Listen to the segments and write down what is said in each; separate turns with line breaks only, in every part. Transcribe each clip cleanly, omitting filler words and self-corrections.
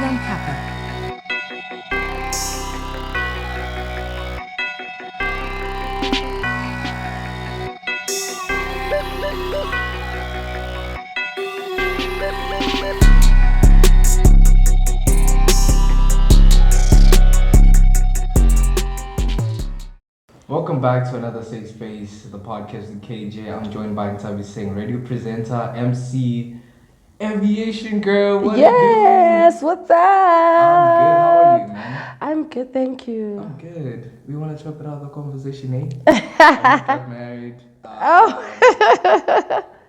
Young Papa.
Welcome back to another Safe Space, the podcast with KJ. I'm joined by Nthabi, radio presenter, MC, aviation girl. What
Yes, what's up?
I'm good. How are you, man?
I'm good, thank you.
I'm good. We want to chop it out of the conversation, eh? I just got married.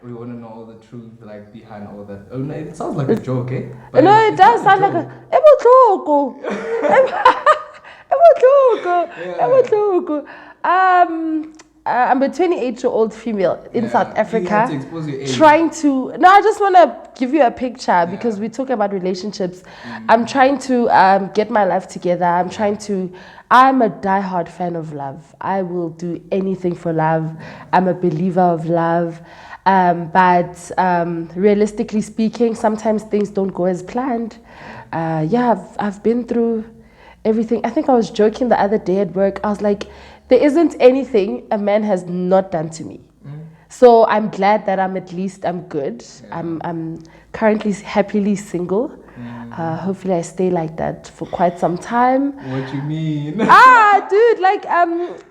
We want to know all the truth, like behind all that. Oh, no, it sounds like a joke, eh? But
no, it does sound like a. I'm a 28-year-old female in South Africa.
You have to expose your age.
Trying to. No, I just want to give you a picture because we talk about relationships. I'm trying to get my life together. I'm a diehard fan of love. I will do anything for love. I'm a believer of love. But realistically speaking, sometimes things don't go as planned. I've been through everything. I think I was joking the other day at work. I was like, there isn't anything a man has not done to me. So I'm glad that I'm good. I'm currently happily single. Hopefully I stay like that for quite some time.
What you mean?
Dude,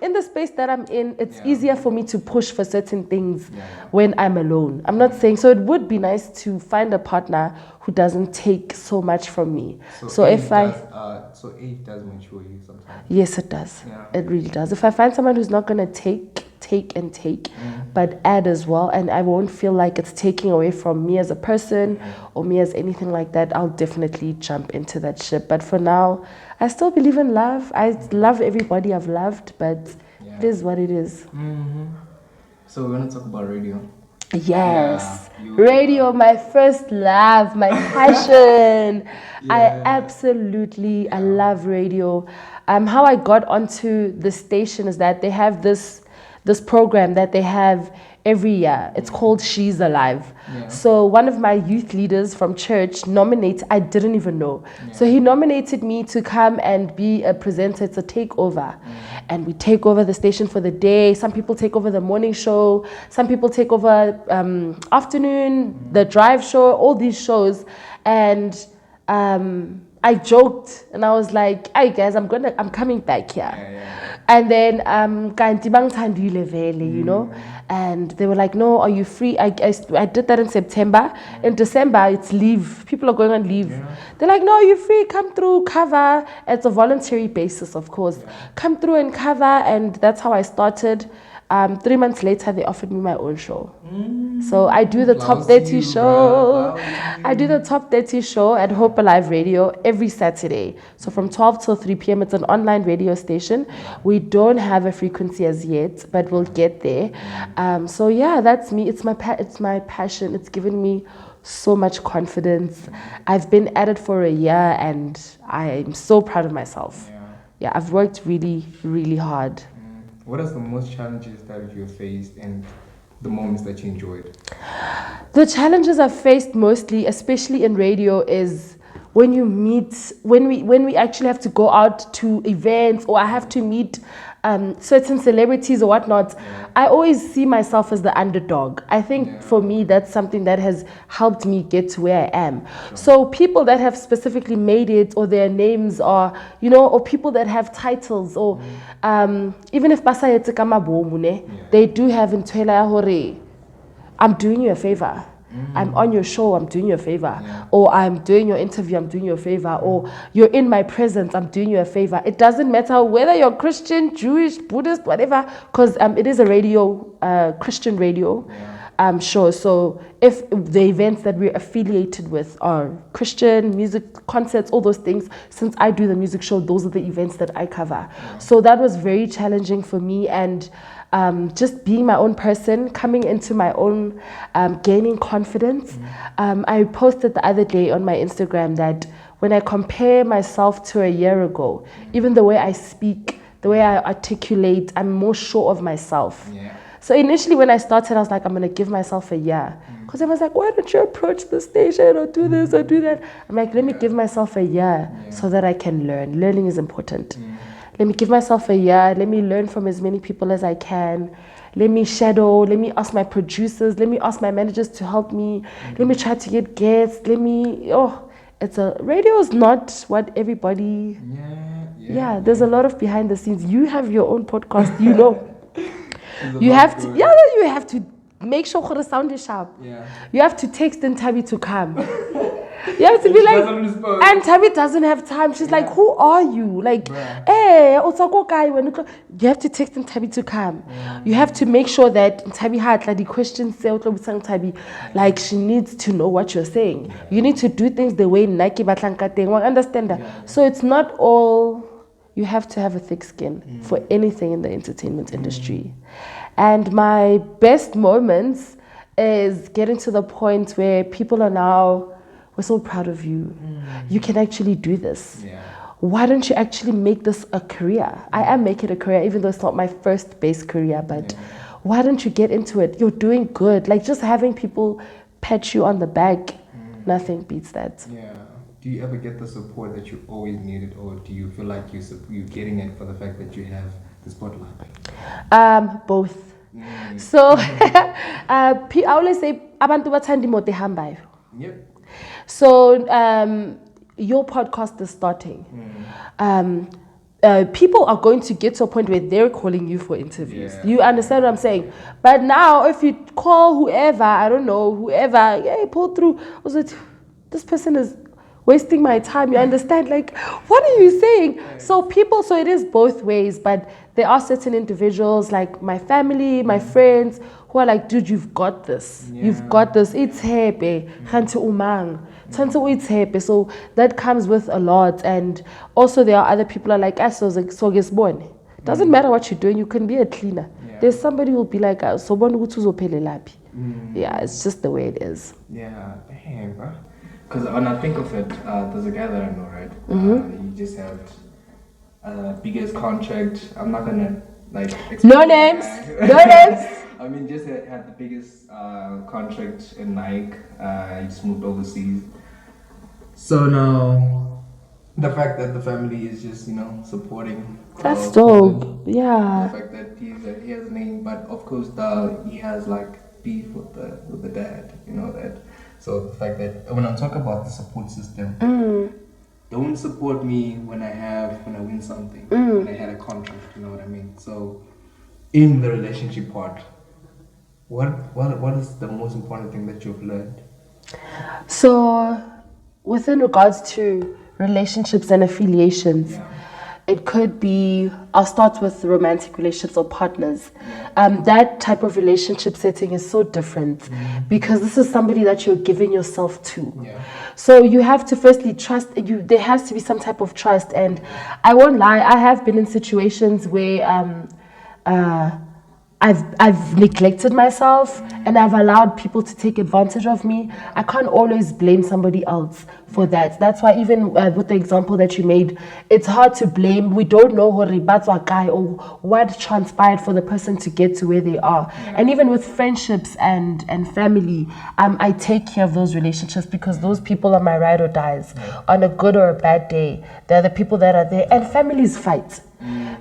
in the space that I'm in, it's easier for me to push for certain things when I'm alone. I'm not saying, so it would be nice to find a partner who doesn't take so much from me. So age
does mature you sometimes.
Yes, it does. Yeah. It really does. If I find someone who's not going to take, but add as well, and I won't feel like it's taking away from me as a person or me as anything like that, I'll definitely jump into that ship. But for now, I still believe in love. I love everybody I've loved, but it is what it is.
So we're going to talk about radio.
Yes, radio, my first love, my passion. I love radio. How I got onto the station is that they have this program that they have every year. It's called She's Alive. So one of my youth leaders from church I didn't even know. So he nominated me to come and be a presenter. It's a takeover. And we take over the station for the day. Some people take over the morning show. Some people take over afternoon, the drive show, all these shows. And I joked and I was like, "Hey guys, I'm coming back here." And then you know, and they were like, "No, are you free?" I did that in September. In December, it's leave. People are going on leave. They're like, "No, are you free? Come through, cover." It's a voluntary basis, of course. Come through and cover, and that's how I started. 3 months later, they offered me my own show. So I do the top 30 show. I do the top 30 show at Hope Alive Radio every Saturday. So from 12 till 3 p.m. It's an online radio station. We don't have a frequency as yet, but we'll get there. So yeah, that's me. It's my passion. It's given me so much confidence. I've been at it for a year, and I'm so proud of myself. Yeah, I've worked really, really hard.
What are the most challenges that you've faced and the moments that you enjoyed?
The challenges I've faced mostly, especially in radio, is when we actually have to go out to events, or I have to meet certain celebrities or whatnot. I always see myself as the underdog. I think for me, that's something that has helped me get to where I am. So people that have specifically made it, or their names are, or people that have titles, or even if they do have in Hore, I'm doing you a favor. I'm on your show, I'm doing you a favor. Or I'm doing your interview, I'm doing you a favor. Or you're in my presence, I'm doing you a favor. It doesn't matter whether you're Christian, Jewish, Buddhist, whatever, because it is a radio, Christian radio show. So if the events that we're affiliated with are Christian, music, concerts, all those things, since I do the music show, those are the events that I cover. So that was very challenging for me, and just being my own person, coming into my own, gaining confidence. I posted the other day on my Instagram that when I compare myself to a year ago, even the way I speak, the way I articulate, I'm more sure of myself. So initially when I started, I was like, I'm going to give myself a year. Because I was like, why don't you approach the station or do this or do that? I'm like, let me give myself a year so that I can learn. Learning is important. Let me give myself a year. Let me learn from as many people as I can. Let me shadow. Let me ask my producers. Let me ask my managers to help me. Let me try to get guests. Radio is not what everybody. Yeah, there's a lot of behind the scenes. You have your own podcast, you know. You have to make sure the sound is sharp.
Yeah.
You have to text Nthabi to come. You have to be like, and Nthabi doesn't have time. She's like, who are you? Like, hey, you have to text Nthabi to come. You have to make sure that Nthabi had like the questions Nthabi, like she needs to know what you're saying. You need to do things the way Nike Batlankate. Understand that? So it's not all. You have to have a thick skin for anything in the entertainment industry. And my best moments is getting to the point where people are now, we're so proud of you. You can actually do this. Yeah. Why don't you actually make this a career? I am making a career, even though it's not my first base career, but why don't you get into it? You're doing good. Like just having people pat you on the back, nothing beats that.
Yeah. Do you ever get the support that you always needed, or do you feel like you're getting it for the fact that you have the spotlight?
Both. So I always say abantu bathanda imoto ehambayo.
Yep.
So your podcast is starting. People are going to get to a point where they're calling you for interviews. Yeah. You understand what I'm saying? But now if you call whoever, I don't know, whoever, pull through. Was it this person is wasting my time? You understand? Like, what are you saying? Right. So it is both ways, but there are certain individuals like my family, my friends, who are like, dude, you've got this. Yeah. You've got this. It's happy. So that comes with a lot. And also there are other people who are like, doesn't matter what you're doing, you can be a cleaner. Yeah. There's somebody who will be like, yeah, it's just the way it is.
Yeah, damn, bro. Because when I think of it, there's a guy that I know, right? He just had biggest contract. I'm not gonna
no names. No names.
I mean, just had the biggest contract in Nike. He just moved overseas. So now, the fact that the family is just supporting.
That's dope. Yeah.
The fact that he has a name, but of course he has beef with the dad. You know that. So the fact that when I talk about the support system, don't support me when I win something, when I had a contract, you know what I mean? So in the relationship part, what is the most important thing that you've learned?
So within regards to relationships and affiliations, it could be, I'll start with romantic relationships or partners. That type of relationship setting is so different because this is somebody that you're giving yourself to. Yeah. So you have to firstly trust, there has to be some type of trust. And I won't lie, I have been in situations where I've neglected myself and I've allowed people to take advantage of me. I can't always blame somebody else for that. That's why even with the example that you made, it's hard to blame. We don't know guy or what transpired for the person to get to where they are. And even with friendships and family, I take care of those relationships because those people are my ride or dies. On a good or a bad day, they're the people that are there. And families fight.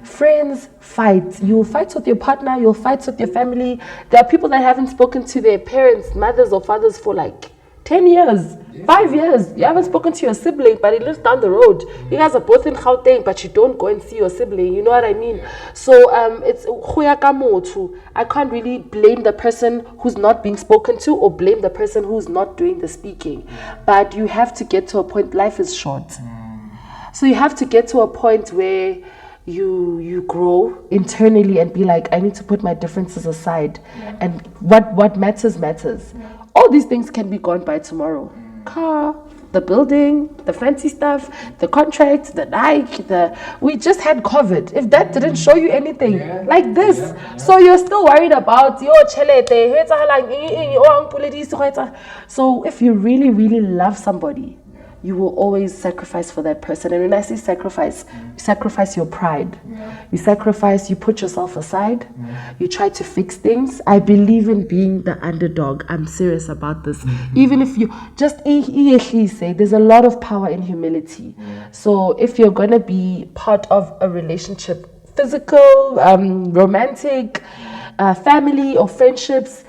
Friends fight. You'll fight with your partner, you'll fight with your family. There are people that haven't spoken to their parents, mothers or fathers for 10 years, 5 years. You haven't spoken to your sibling, but he lives down the road. You guys are both in Gauteng, but you don't go and see your sibling. You know what I mean? So it's I can't really blame the person who's not being spoken to or blame the person who's not doing the speaking. But you have to get to a point, life is short. So you have to get to a point where you grow internally and be like, I need to put my differences aside, and what matters. All these things can be gone by tomorrow. Car, the building, the fancy stuff, the contract, the Nike, we just had COVID. If that didn't show you anything like this, so you're still worried about so if you really, really love somebody, you will always sacrifice for that person. And when I say sacrifice, you sacrifice your pride. You put yourself aside. You try to fix things. I believe in being the underdog. I'm serious about this. Even if you just say, there's a lot of power in humility. So if you're going to be part of a relationship, physical, romantic, family or friendships,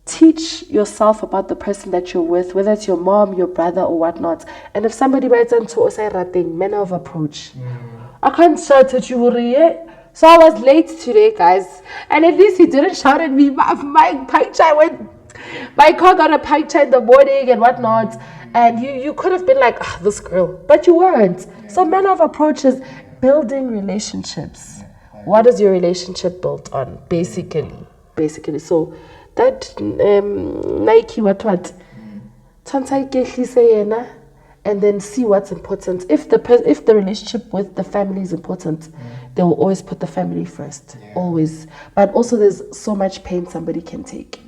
teach yourself about the person that you're with, whether it's your mom, your brother, or whatnot. And if somebody writes into Osai manner of approach, I can't shout at you, so I was late today, guys. And at least he didn't shout at me. My car got a puncture in the morning and whatnot. And you could have been like, this girl, but you weren't. So manner of approach is building relationships. What is your relationship built on? Basically. So that Nike what and then see what's important. If the relationship with the family is important, they will always put the family first. Always. But also there's so much pain somebody can take.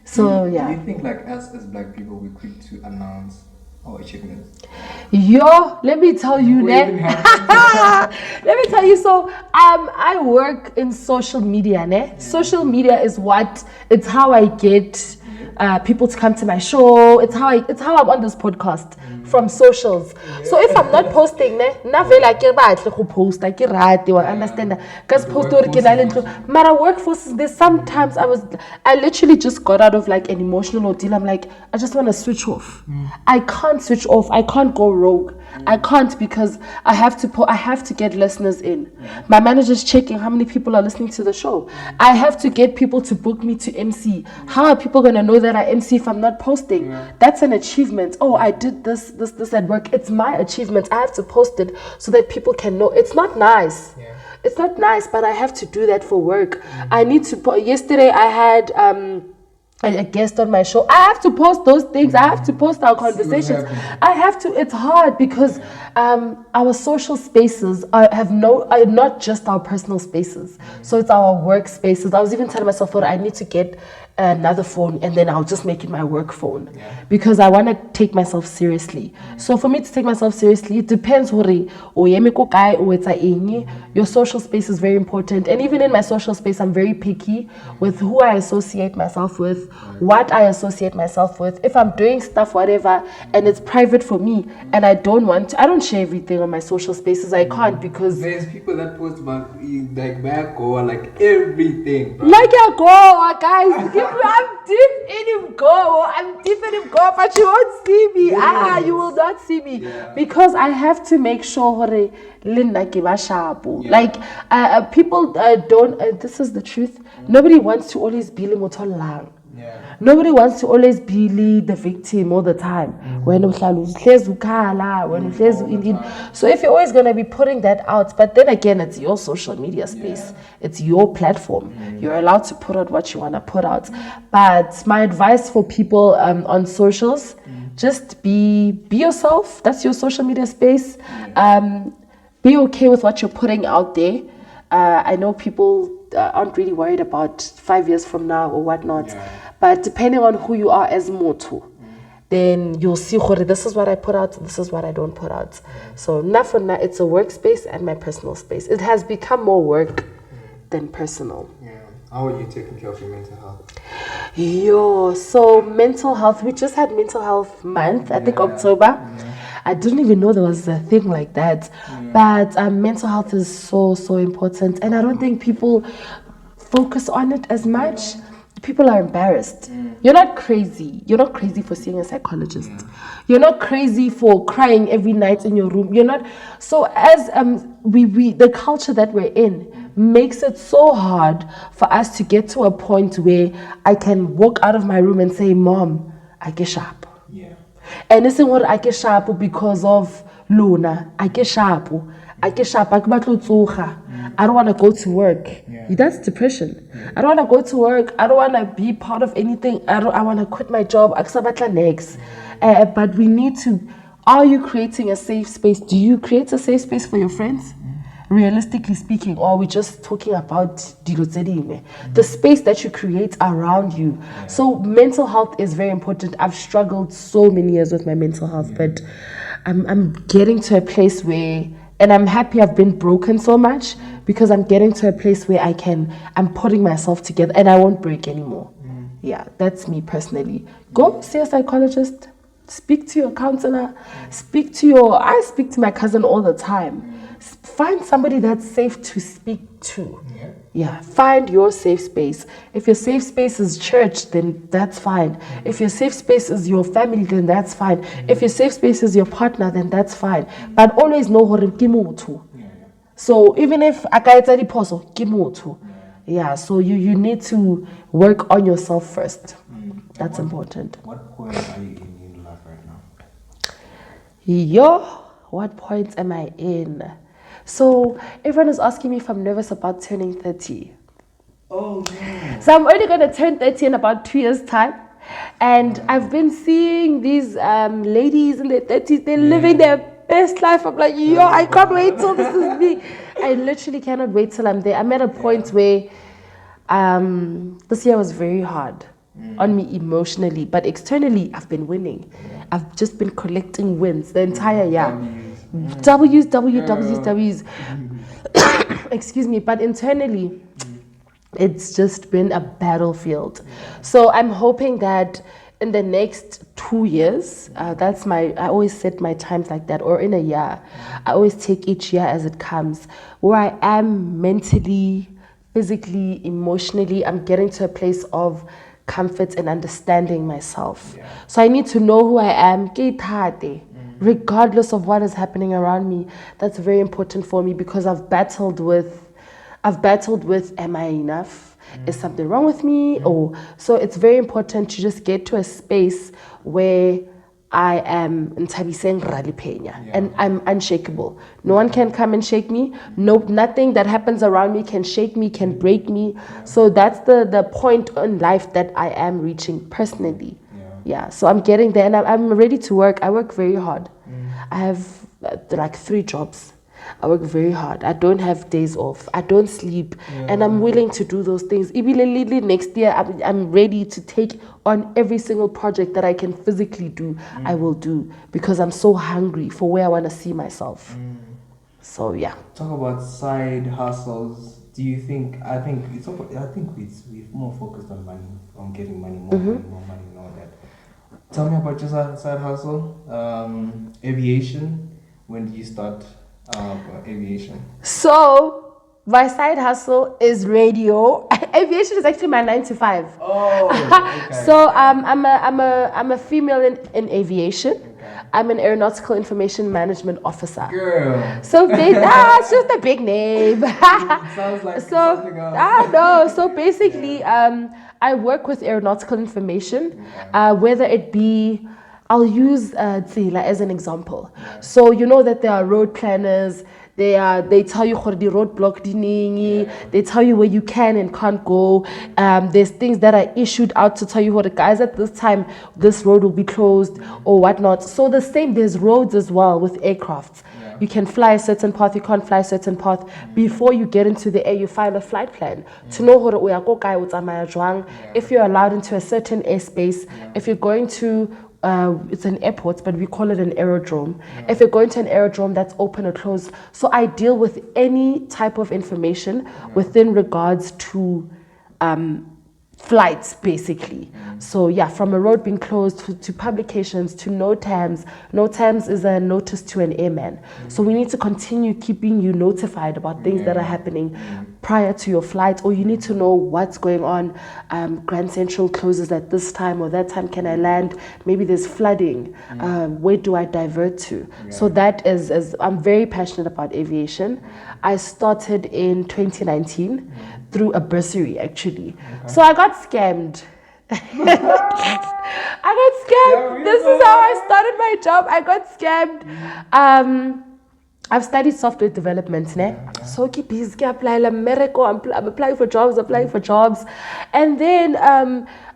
So yeah.
Do you think like as black people we're quick to announce our achievements?
Let me tell you, let me tell you. So I work in social media. Social media is it's how I get people to come to my show. It's how I'm on this podcast from socials. So if I'm not posting, post. I understand that. Because workforce, there's sometimes I literally just got out of like an emotional ordeal. I'm like, I just want to switch off. I can't switch off. I can't go rogue. I can't, because I have to get listeners in. My manager's checking how many people are listening to the show. I have to get people to book me to MC. How are people going to know that I MC if I'm not posting? That's an achievement. Oh, I did this at work. It's my achievement. I have to post it so that people can know. It's not nice. It's not nice, but I have to do that for work. I need to yesterday I had a guest on my show. I have to post those things. I have to post our conversations. I have to. It's hard because our social spaces are not just our personal spaces. So it's our work spaces. I was even telling myself, I need to get another phone and then I'll just make it my work phone because I want to take myself seriously. So for me to take myself seriously, it depends. Your social space is very important, and even in my social space I'm very picky with who I associate myself with, what I associate myself with. If I'm doing stuff whatever and it's private for me and I don't share everything on my social spaces. I can't, because
there's people that post about back or like everything, bro.
Guys, I'm deep in him go, but you won't see me. You will not see me because I have to make sure people don't. This is the truth. Nobody wants to always be lang. Nobody wants to always be the victim all the time. So if you're always going to be putting that out, but then again, it's your social media space. It's your platform. You're allowed to put out what you want to put out. But my advice for people on socials, just be yourself. That's your social media space. Be okay with what you're putting out there. I know people aren't really worried about 5 years from now or whatnot. But depending on who you are as Motu, then you'll see, this is what I put out, this is what I don't put out. So it's a workspace and my personal space. It has become more work than personal.
How are you taking care of your mental health?
So mental health, we just had mental health month, I think October. I didn't even know there was a thing like that. But mental health is so important, and I don't think people focus on it as much. People are embarrassed. You're not crazy. You're not crazy for seeing a psychologist. You're not crazy for crying every night in your room. You're not. So as the culture that we're in makes it so hard for us to get to a point where I can walk out of my room and say, Mom, I get sharp. And it's what I get sharp because of Luna. I get sharp. I don't want to go to work. That's depression. I don't want to go to work. I don't want to be part of anything. I want to quit my job. But we need to. Are you creating a safe space? Do you create a safe space for your friends? realistically speaking, or are we just talking about the space that you create around you? So mental health is very important. I've struggled so many years with my mental health, but I'm getting to a place where, and I'm happy I've been broken so much, because I'm getting to a place where I'm putting myself together and I won't break anymore. Yeah, that's me personally. Go see a psychologist, speak to your counselor, I speak to my cousin all the time. Find somebody that's safe to speak to. Yeah, find your safe space. If your safe space is church, then that's fine. If your safe space is your family, then that's fine. If your safe space is your partner, then that's fine. But always know hore ke motho. So even if akaetsa diphoso ke motho. Yeah, so you need to work on yourself first. That's important.
What point are you in life right now?
What point am I in? So everyone is asking me if I'm nervous about turning 30.
Oh, yeah.
So I'm only going to turn 30 in about 2 years' time. And I've been seeing these ladies in their 30s, they're living their best life. I'm like, I can't wait till this is me. I literally cannot wait till I'm there. I'm at a point where this year was very hard on me emotionally, but externally, I've been winning. I've just been collecting wins the entire year. W's. Excuse me, but internally, it's just been a battlefield. So I'm hoping that in the next 2 years, I always set my times like that, or in a year. I always take each year as it comes, where I am mentally, physically, emotionally, I'm getting to a place of comfort and understanding myself. So I need to know who I am, regardless of what is happening around me. That's very important for me, because I've battled with, am I enough? Is something wrong with me? So it's very important to just get to a space where I am Nthabi Ralephenya, and I'm unshakable. No one can come and shake me. Nothing that happens around me can shake me, can break me. So that's the point in life that I am reaching personally. So I'm getting there, and I'm ready to work. I work very hard. I have like 3 jobs. I work very hard. I don't have days off. I don't sleep. And I'm willing to do those things. Immediately next year, I'm ready to take on every single project that I can physically do. I will do, because I'm so hungry for where I want to see myself. So, yeah.
Talk about side hustles. Do you think, we've more focused on money, on getting money, more money, and all that. Tell me about your side hustle. Aviation. When did you start aviation?
So my side hustle is radio. Aviation is actually my 9 to 5.
Oh, okay.
So I'm a female in aviation. Okay. I'm an aeronautical information management officer.
Girl.
So it's just a big name.
It sounds like something else.
No. So basically, I work with aeronautical information, whether it be, I'll use Tsila as an example. So you know that there are road planners. They tell you the roadblock diningi. They tell you where you can and can't go. There's things that are issued out to tell you what the guys at this time this road will be closed or whatnot. So the same, there's roads as well with aircrafts. You can fly a certain path, you can't fly a certain path. Before you get into the air, you file a flight plan to know if you're allowed into a certain airspace, if you're going to it's an airport, but we call it an aerodrome. If you're going to an aerodrome that's open or closed. So I deal with any type of information within regards to flights, basically. So from a road being closed to publications to NOTAMs. NOTAMs is a notice to an airman. So we need to continue keeping you notified about things that are happening prior to your flight, or you need to know what's going on. Grand Central closes at this time or that time. Can I land? Maybe there's flooding. Where do I divert to? So that is I'm very passionate about aviation. I started in 2019 through a bursary, actually. So I got scammed. This is how I started my job. I got scammed. I've studied software development, so keep busy, I'm applying for jobs, and then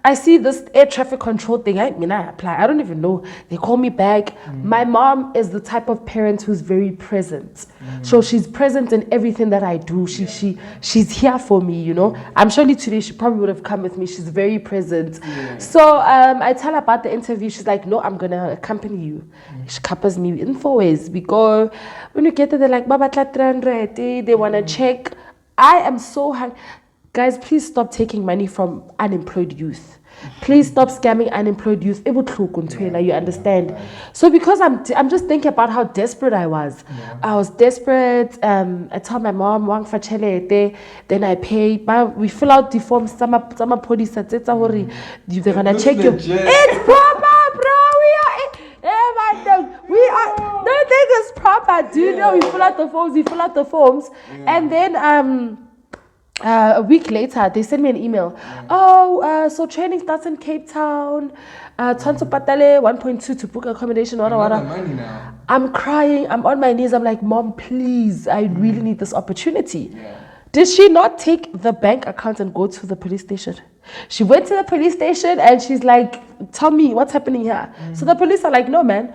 I see this air traffic control thing. I apply. I don't even know. They call me back. My mom is the type of parent who's very present. So she's present in everything that I do. She's here for me, you know. I'm surely today she probably would have come with me. She's very present. So I tell her about the interview. She's like, no, I'm gonna accompany you. She couples me in 4 ways. We go, when you get there, they're like, Baba 300. They wanna check. I am so hungry. Guys, please stop taking money from unemployed youth. Please stop scamming unemployed youth. You understand? So because I'm just thinking about how desperate I was. I was desperate. I told my mom, then I pay. We fill out the forms. Some police said, they're gonna check you. It's proper, bro. We are. Don't think it's proper, dude. No, we fill out the forms. And then a week later, they sent me an email. So training starts in Cape Town. Tanto Patale 1.2 to book accommodation.
Money now.
I'm crying. I'm on my knees. I'm like, Mom, please. I really need this opportunity. Did she not take the bank account and go to the police station? She went to the police station and she's like, tell me what's happening here. So the police are like, no, man,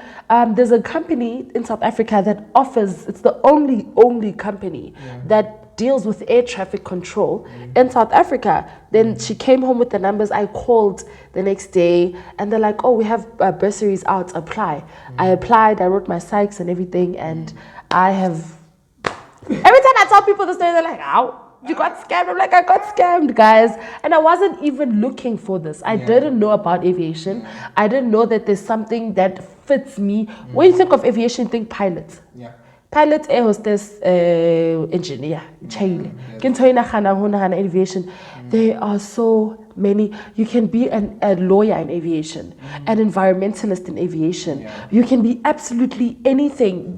there's a company in South Africa that offers, it's the only company that deals with air traffic control in South Africa. Then she came home with the numbers. I called the next day and they're like, oh, we have bursaries out, apply. I applied, I wrote my psychs and everything, and I have... Every time I tell people the story, they're like, how? You got scammed? I'm like, I got scammed, guys. And I wasn't even looking for this. I didn't know about aviation. I didn't know that there's something that fits me. When you think of aviation, think pilot. Pilot, air hostess, engineer, child. Aviation. There are so many. You can be a lawyer in aviation, an environmentalist in aviation. You can be absolutely anything.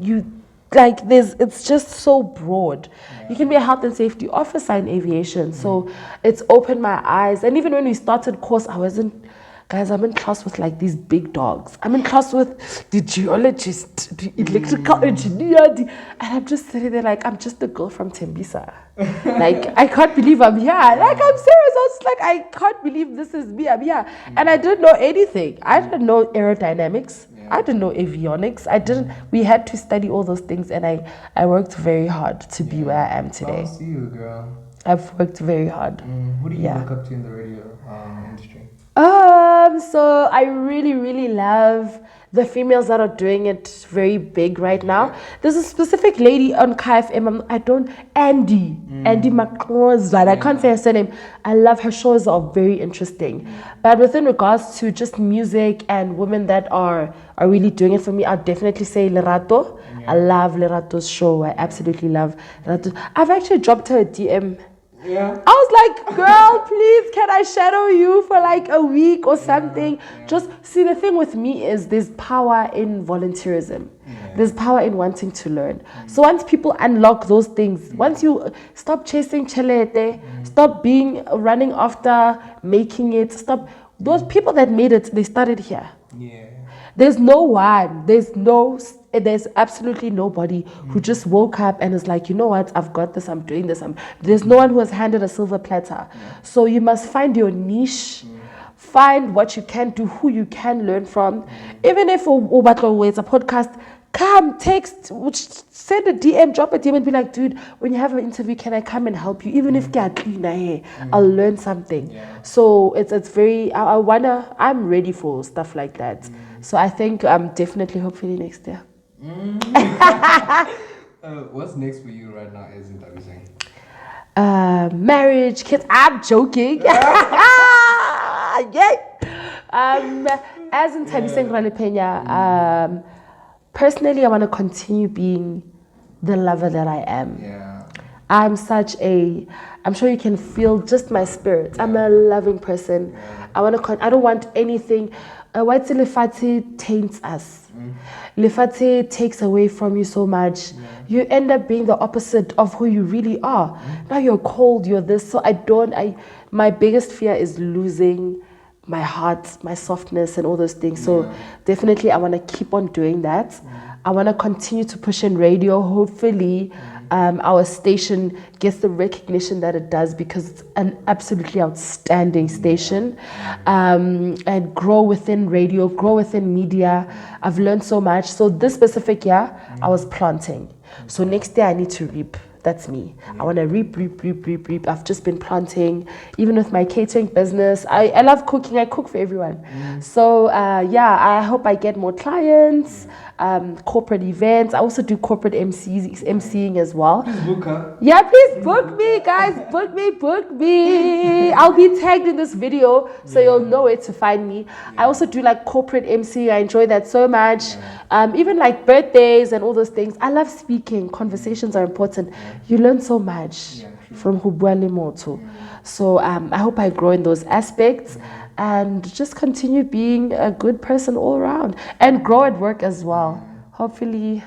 It's just so broad. You can be a health and safety officer in aviation. So it's opened my eyes. And even when we started course, Guys, I'm in class with like these big dogs. I'm in class with the geologist, the electrical engineer, and I'm just sitting there like, I'm just a girl from Tembisa. Like, I can't believe I'm here. Like, I'm serious. I was like, I can't believe this is me. I'm here. And I didn't know anything. I didn't know aerodynamics. I didn't know avionics. We had to study all those things, and I worked very hard to be where I am today.
I'll see you, girl.
I've worked very hard.
Who do you look up to in the radio industry?
So I really, really love the females that are doing it very big right now. There's a specific lady on KFM. Andy Macroza. I can't say her surname. I love her shows, are very interesting. But within regards to just music and women that are really doing it for me, I'd definitely say Lerato. I love Lerato's show. I absolutely love Lerato. I've actually dropped her a DM. I was like, girl, please, can I shadow you for like a week or something? Just see, the thing with me is there's power in volunteerism. There's power in wanting to learn. So once people unlock those things, once you stop chasing chelete, stop running after making it, stop, those people that made it, they started here. There's no one, there's absolutely nobody who just woke up and is like, you know what, I've got this, I'm doing this. There's no one who has handed a silver platter. So you must find your niche, find what you can do, who you can learn from. Even if it's a podcast, come, text, send a DM, drop a DM and be like, dude, when you have an interview, can I come and help you? Even if I'll learn something. So it's very, I'm ready for stuff like that. So I think definitely, hopefully next year.
What's next for you right now as Nthabi saying?
Marriage, kids. I'm joking. As Nthabi Ralephenya, personally, I want to continue being the lover that I am. I'm sure you can feel just my spirit. I'm a loving person. I don't want anything. White Lefati taints us. Lefati takes away from you so much. You end up being the opposite of who you really are. Now you're cold, you're this. So my biggest fear is losing my heart, my softness and all those things. So definitely I want to keep on doing that. I want to continue to push in radio. Hopefully our station gets the recognition that it does because it's an absolutely outstanding station. And grow within radio, grow within media. I've learned so much. So this specific year, I was planting. So next year I need to reap. That's me. I want to reap. I've just been planting, even with my catering business. I love cooking. I cook for everyone. So I hope I get more clients, corporate events. I also do corporate emceeing as well.
Please book her.
Yeah, please book me, guys. Book me. I'll be tagged in this video so you'll know where to find me. I also do like corporate MC. I enjoy that so much. Even like birthdays and all those things. I love speaking. Conversations are important. You learn so much from Hubwale Moto. So I hope I grow in those aspects and just continue being a good person all around and grow at work as well. Hopefully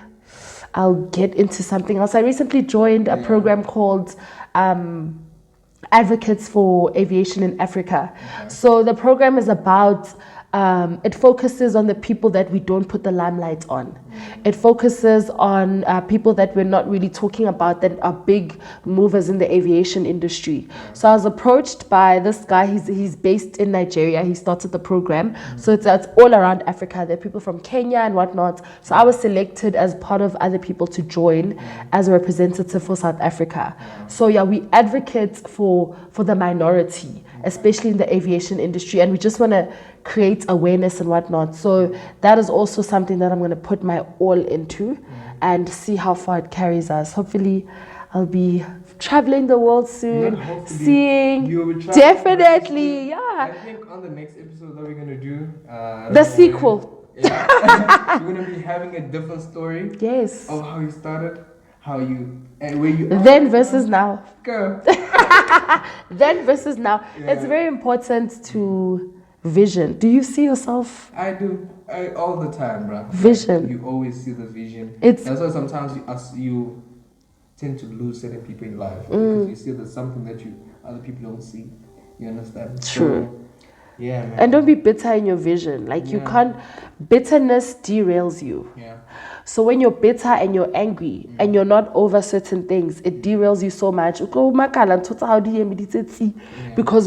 I'll get into something else. I recently joined a program called Advocates for Aviation in Africa. So the program is about it focuses on the people that we don't put the limelight on. It focuses on people that we're not really talking about that are big movers in the aviation industry. So I was approached by this guy. He's based in Nigeria. He started the program. So it's all around Africa. There are people from Kenya and whatnot. So I was selected as part of other people to join as a representative for South Africa. So we advocate for the minority, especially in the aviation industry, and we just want to create awareness and whatnot. So that is also something that I'm going to put my all into and see how far it carries us. Hopefully I'll be traveling the world soon, seeing. Definitely,
I think on the next episode that we're going to do
the sequel.
You're going to be having a different story.
Yes.
Of how you started, how you and where you
then versus now.
Girl.
Then versus now. It's very important to vision. Do you see yourself?
I do. All the time, bro.
Vision.
Like, you always see the vision.
That's
why sometimes you tend to lose certain people in life because you see there's something that other people don't see. You understand?
True.
So, yeah, man.
And don't be bitter in your vision. Like you can't. Bitterness derails you.
Yeah.
So when you're bitter and you're angry and you're not over certain things, it derails you so much. Because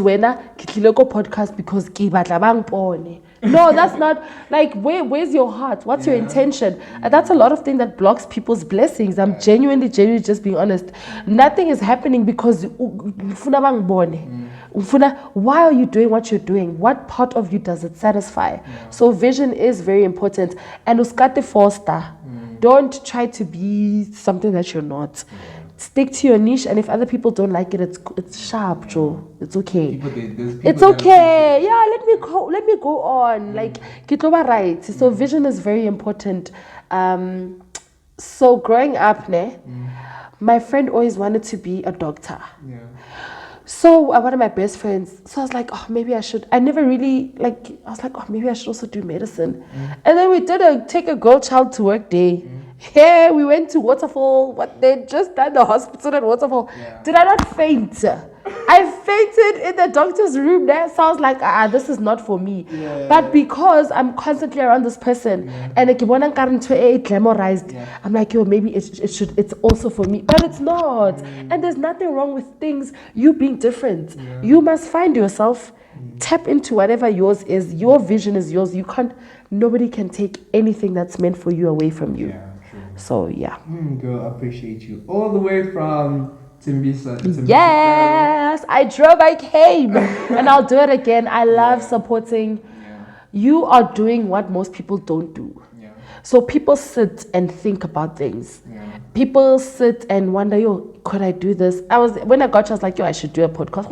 when podcast because no, that's not like where's your heart? What's your intention? And that's a lot of things that blocks people's blessings. I'm genuinely just being honest. Nothing is happening because why are you doing what you're doing? What part of you does it satisfy? So vision is very important. And uskate foster. Don't try to be something that you're not. Stick to your niche, and if other people don't like it, it's sharp, Joe. It's okay. It's okay. Yeah, let me go on. Like Kitloba right. So vision is very important. So growing up, my friend always wanted to be a doctor.
Yeah.
So one of my best friends, so I was like, oh, maybe I should. I never really I was like, oh, maybe I should also do medicine. And then we did take a girl child to work day. Yeah, we went to Waterfall. They just done the hospital at Waterfall. Yeah. Did I not faint? I fainted in the doctor's room there. So I was like, this is not for me. Yeah. But because I'm constantly around this person and it glamorized, I'm like, maybe it's also for me. But it's not. And there's nothing wrong with things, you being different. Yeah. You must find yourself, tap into whatever yours is. Your vision is yours. Nobody can take anything that's meant for you away from you. Yeah. So
girl, I appreciate you all the way from Tembisa.
Yes, I drove, I came, and I'll do it again. I love supporting. You are doing what most people don't do. So people sit and think about things. People sit and wonder, could I do this? When I got you, I was like, I should do a podcast.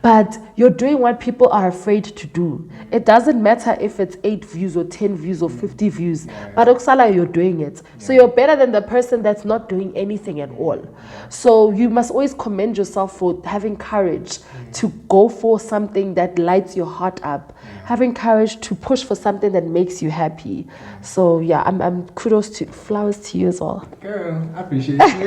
But you're doing what people are afraid to do. It doesn't matter if it's 8 views or 10 views or 50 views. But Oksala, you're doing it. So you're better than the person that's not doing anything at all. So you must always commend yourself for having courage to go for something that lights your heart up. Having courage to push for something that makes you happy. So I'm kudos to flowers to you as well.
Girl, I appreciate you.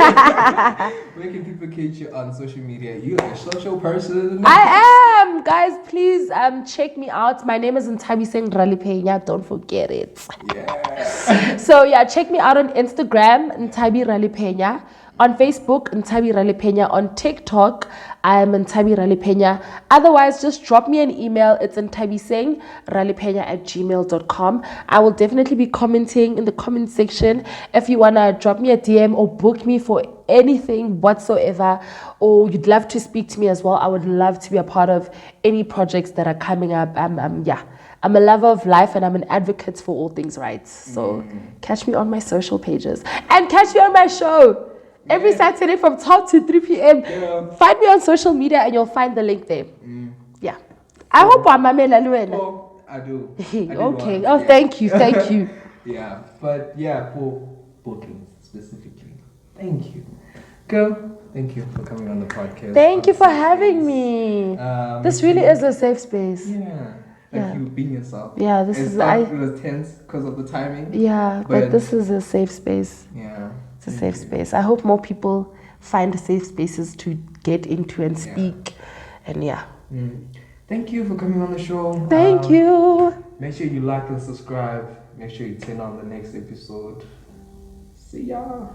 Where can people catch you on social media? You are a social person.
I am, guys. Please check me out. My name is Nthabi Ralephenya. Don't forget it.
Yeah.
So yeah, check me out on Instagram, Nthabi Ralephenya. On Facebook, Nthabi Ralephenya. On TikTok, I am Nthabi Ralephenya. Otherwise, just drop me an email. It's nthabiseng@gmail.com. I will definitely be commenting in the comment section. If you wanna drop me a DM or book me for anything whatsoever, or you'd love to speak to me as well, I would love to be a part of any projects that are coming up. I'm a lover of life and I'm an advocate for all things rights. So catch me on my social pages and catch me on my show every Saturday from 12 to 3 p.m.
Yeah.
Find me on social media and you'll find the link there. Yeah. I hope I'm Mamela Luena.
Oh, I do.
Okay. Oh, thank you. Thank you.
Yeah, but yeah, for bookings specifically. Thank you. Girl, thank you for coming on the podcast.
Thank you for having me. This really is a safe space.
Yeah. Like you being yourself.
Yeah, this
it was tense because of the timing.
Yeah, but this is a safe space.
Yeah.
It's a safe space. I hope more people find safe spaces to get into and speak. And
Thank you for coming on the show.
Thank you.
Make sure you like and subscribe. Make sure you turn on the next episode. See ya.